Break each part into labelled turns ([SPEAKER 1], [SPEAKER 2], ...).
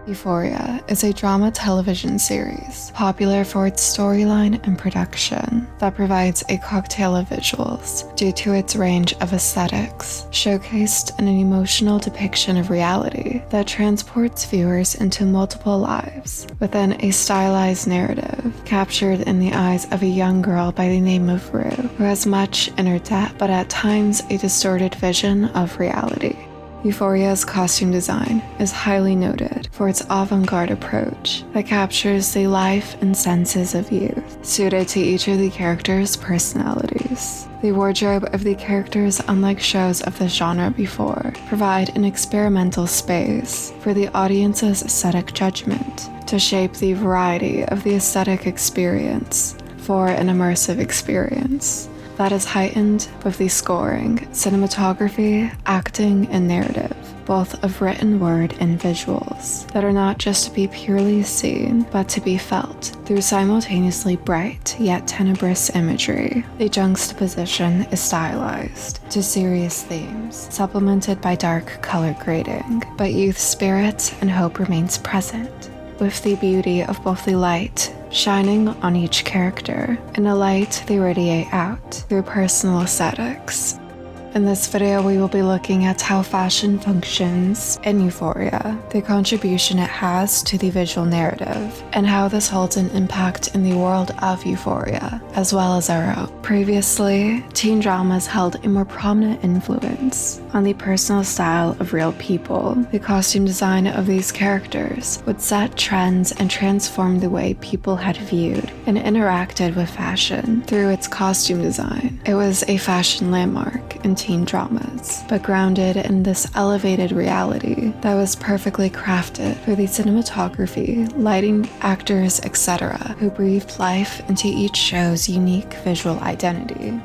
[SPEAKER 1] Euphoria is a drama television series popular for its storyline and production that provides a cocktail of visuals due to its range of aesthetics, showcased in an emotional depiction of reality that transports viewers into multiple lives within a stylized narrative captured in the eyes of a young girl by the name of Rue, who has much inner depth but at times a distorted vision of reality. Euphoria's costume design is highly noted for its avant-garde approach that captures the life and senses of youth, suited to each of the characters' personalities. The wardrobe of the characters, unlike shows of the genre before, provide an experimental space for the audience's aesthetic judgment to shape the variety of the aesthetic experience for an immersive experience that is heightened with the scoring, cinematography, acting, and narrative, both of written word and visuals, that are not just to be purely seen, but to be felt through simultaneously bright yet tenebrous imagery. The juxtaposition is stylized to serious themes, supplemented by dark color grading, but youth spirit and hope remains present, with the beauty of both the light shining on each character and a light they radiate out through personal aesthetics. In this video, we will be looking at how fashion functions in Euphoria, the contribution it has to the visual narrative, and how this holds an impact in the world of Euphoria, as well as our own. Previously, teen dramas held a more prominent influence on the personal style of real people. The costume design of these characters would set trends and transform the way people had viewed and interacted with fashion through its costume design. It was a fashion landmark in teen dramas, but grounded in this elevated reality that was perfectly crafted through the cinematography, lighting, actors, etc., who breathed life into each show's unique visual identity.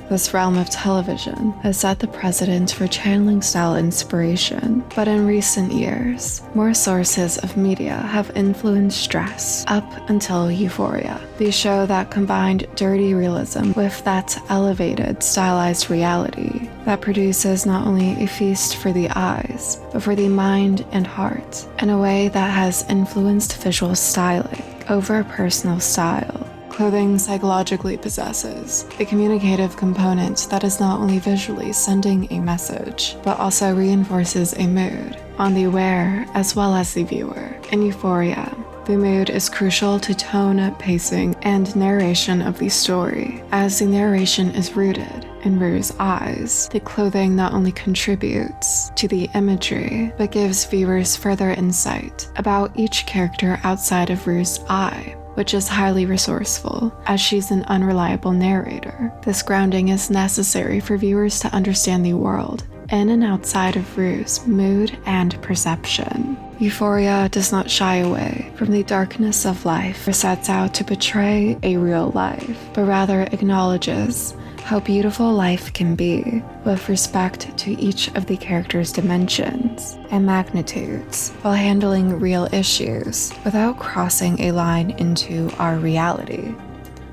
[SPEAKER 1] This realm of television has set the precedent for channeling style inspiration, but in recent years, more sources of media have influenced dress up until Euphoria, the show that combined dirty realism with that elevated, stylized reality that produces not only a feast for the eyes, but for the mind and heart, in a way that has influenced visual styling over personal style. Clothing psychologically possesses a communicative component that is not only visually sending a message, but also reinforces a mood on the wearer as well as the viewer. In Euphoria, the mood is crucial to tone, pacing, and narration of the story. As the narration is rooted in Rue's eyes, the clothing not only contributes to the imagery, but gives viewers further insight about each character outside of Rue's eye, which is highly resourceful, as she's an unreliable narrator. This grounding is necessary for viewers to understand the world in and outside of Rue's mood and perception. Euphoria does not shy away from the darkness of life or sets out to portray a real life, but rather acknowledges how beautiful life can be with respect to each of the characters' dimensions and magnitudes, while handling real issues without crossing a line into our reality.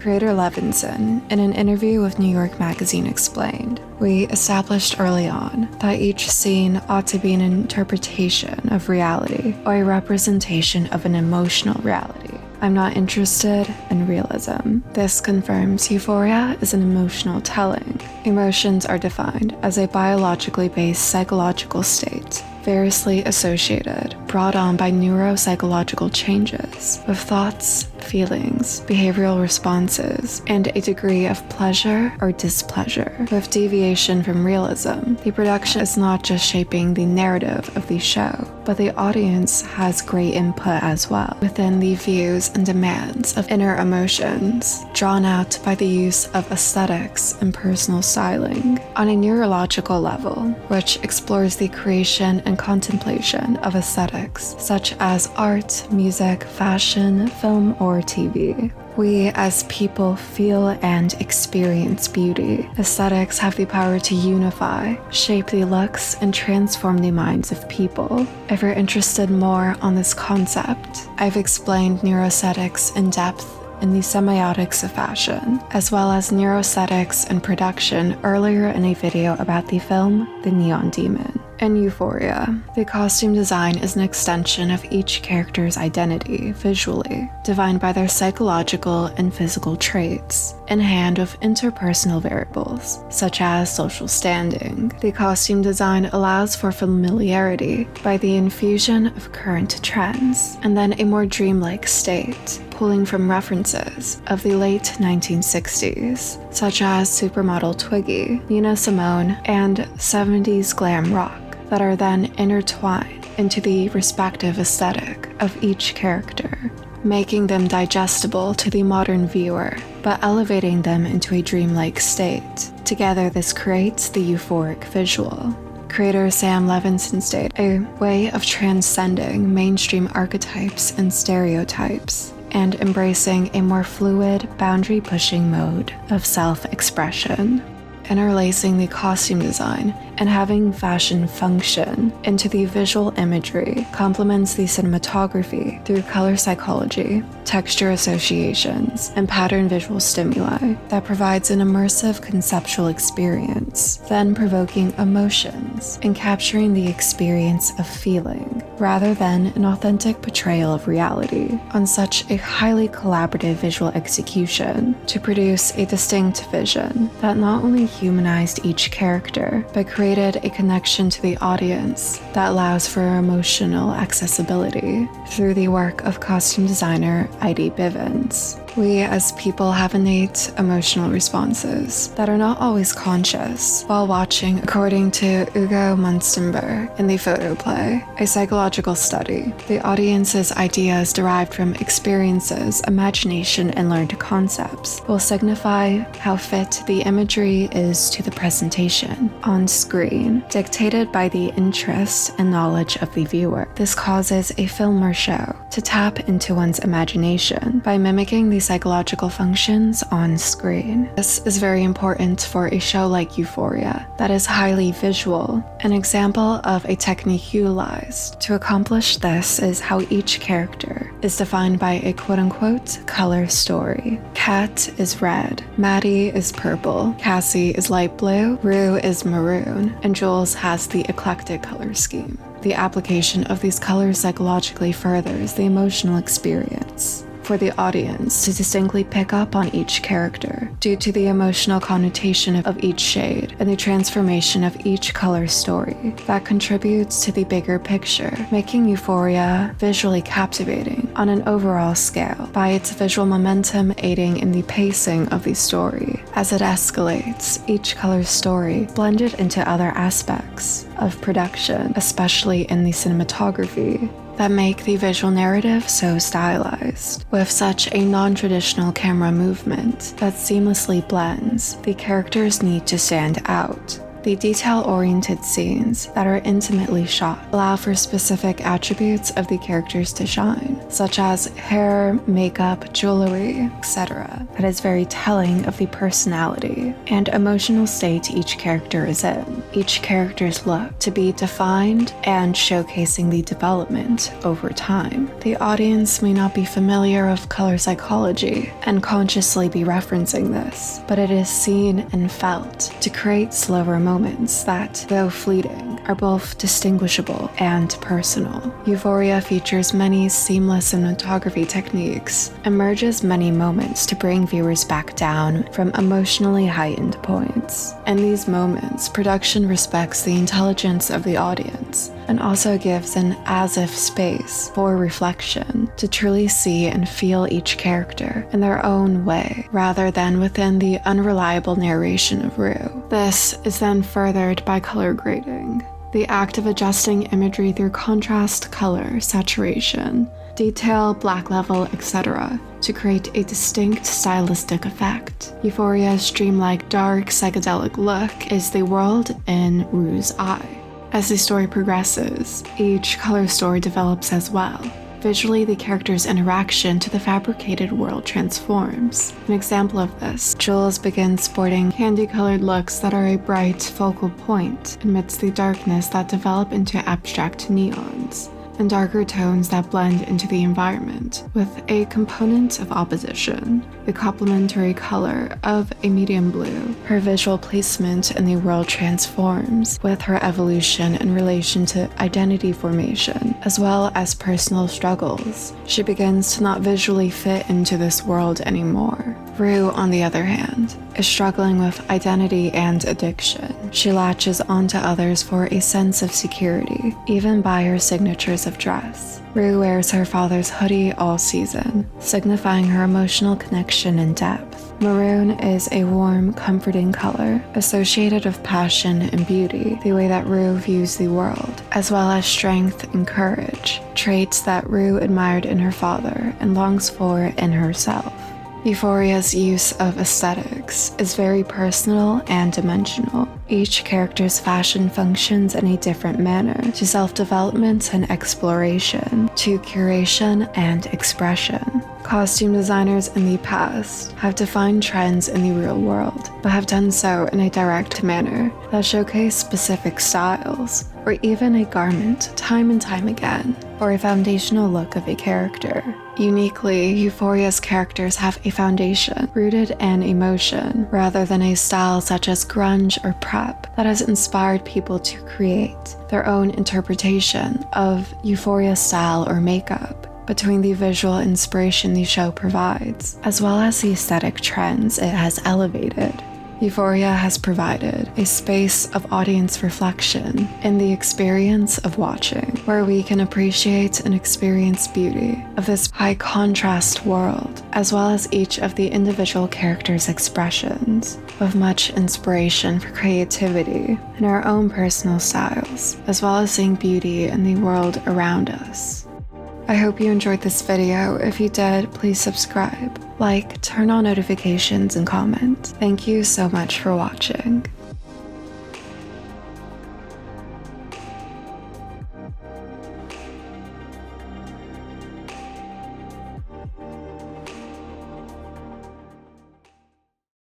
[SPEAKER 1] Creator Levinson, in an interview with New York Magazine, explained, "We established early on that each scene ought to be an interpretation of reality or a representation of an emotional reality. I'm not interested in realism. This confirms Euphoria is an emotional telling. Emotions are defined as a biologically based psychological state, variously associated, brought on by neuropsychological changes, with thoughts, feelings, behavioral responses, and a degree of pleasure or displeasure. With deviation from realism, the production is not just shaping the narrative of the show, but the audience has great input as well within the views and demands of inner emotions, drawn out by the use of aesthetics and personal styling on a neurological level, which explores the creation and contemplation of aesthetics, such as art, music, fashion, film, or TV. We as people feel and experience beauty. Aesthetics have the power to unify, shape the looks, and transform the minds of people. If you're interested more on this concept, I've explained neuroaesthetics in depth in the semiotics of fashion, as well as neuroaesthetics and production earlier in a video about the film The Neon Demon. In Euphoria, the costume design is an extension of each character's identity visually, defined by their psychological and physical traits, in hand with interpersonal variables, such as social standing. The costume design allows for familiarity by the infusion of current trends, and then a more dreamlike state, pulling from references of the late 1960s, such as supermodel Twiggy, Nina Simone, and 70s glam rock, that are then intertwined into the respective aesthetic of each character, making them digestible to the modern viewer, but elevating them into a dreamlike state. Together, this creates the euphoric visual. Creator Sam Levinson stated, a way of transcending mainstream archetypes and stereotypes, and embracing a more fluid, boundary-pushing mode of self-expression. Interlacing the costume design and having fashion function into the visual imagery complements the cinematography through color psychology, texture associations, and pattern visual stimuli that provides an immersive conceptual experience, then provoking emotions and capturing the experience of feeling, rather than an authentic portrayal of reality, on such a highly collaborative visual execution to produce a distinct vision that not only humanized each character, but created a connection to the audience that allows for emotional accessibility through the work of costume designer Heidi Bivens. We as people have innate emotional responses that are not always conscious while watching, according to Ugo Munstenberg in the photoplay, a psychological study. The audience's ideas derived from experiences, imagination, and learned concepts will signify how fit the imagery is to the presentation on screen, dictated by the interest and knowledge of the viewer. This causes a film or show to tap into one's imagination by mimicking the psychological functions on screen. This is very important for a show like Euphoria that is highly visual. An example of a technique utilized to accomplish this is how each character is defined by a quote-unquote color story. Kat is red, Maddie is purple, Cassie is light blue, Rue is maroon, and Jules has the eclectic color scheme. The application of these colors psychologically furthers the emotional experience for the audience to distinctly pick up on each character due to the emotional connotation of each shade and the transformation of each color story that contributes to the bigger picture, making Euphoria visually captivating on an overall scale by its visual momentum aiding in the pacing of the story. As it escalates, each color story blended into other aspects of production, especially in the cinematography, that make the visual narrative so stylized. With such a non-traditional camera movement that seamlessly blends, the characters need to stand out. The detail-oriented scenes that are intimately shot allow for specific attributes of the characters to shine, such as hair, makeup, jewelry, etc. That is very telling of the personality and emotional state each character is in. Each character's look to be defined and showcasing the development over time. The audience may not be familiar with color psychology and consciously be referencing this, but it is seen and felt to create slower moments that, though fleeting, are both distinguishable and personal. Euphoria features many seamless cinematography techniques and merges many moments to bring viewers back down from emotionally heightened points. In these moments, production respects the intelligence of the audience and also gives an as-if space for reflection to truly see and feel each character in their own way, rather than within the unreliable narration of Rue. This is then furthered by color grading, the act of adjusting imagery through contrast, color, saturation, detail, black level, etc., to create a distinct stylistic effect. Euphoria's dreamlike, dark, psychedelic look is the world in Rue's eye. As the story progresses, each color story develops as well. Visually, the character's interaction to the fabricated world transforms. An example of this, Jules begins sporting candy-colored looks that are a bright focal point amidst the darkness that develop into abstract neons. and darker tones that blend into the environment with a component of opposition. The complementary color of a medium blue, her visual placement in the world transforms with her evolution in relation to identity formation, as well as personal struggles. She begins to not visually fit into this world anymore. Rue, on the other hand, is struggling with identity and addiction. She latches onto others for a sense of security, even by her signatures of dress. Rue wears her father's hoodie all season, signifying her emotional connection and depth. Maroon is a warm, comforting color, associated with passion and beauty, the way that Rue views the world, as well as strength and courage, traits that Rue admired in her father and longs for in herself. Euphoria's use of aesthetics is very personal and dimensional. Each character's fashion functions in a different manner, to self-development and exploration, to curation and expression. Costume designers in the past have defined trends in the real world, but have done so in a direct manner that showcase specific styles, or even a garment time and time again, or a foundational look of a character. Uniquely, Euphoria's characters have a foundation rooted in emotion, rather than a style such as grunge or prep that has inspired people to create their own interpretation of Euphoria's style or makeup. Between the visual inspiration the show provides, as well as the aesthetic trends it has elevated, Euphoria has provided a space of audience reflection in the experience of watching, where we can appreciate and experience beauty of this high-contrast world, as well as each of the individual characters' expressions, with much inspiration for creativity in our own personal styles, as well as seeing beauty in the world around us. I hope you enjoyed this video. If you did, please subscribe, like, turn on notifications, and comment. Thank you so much for watching.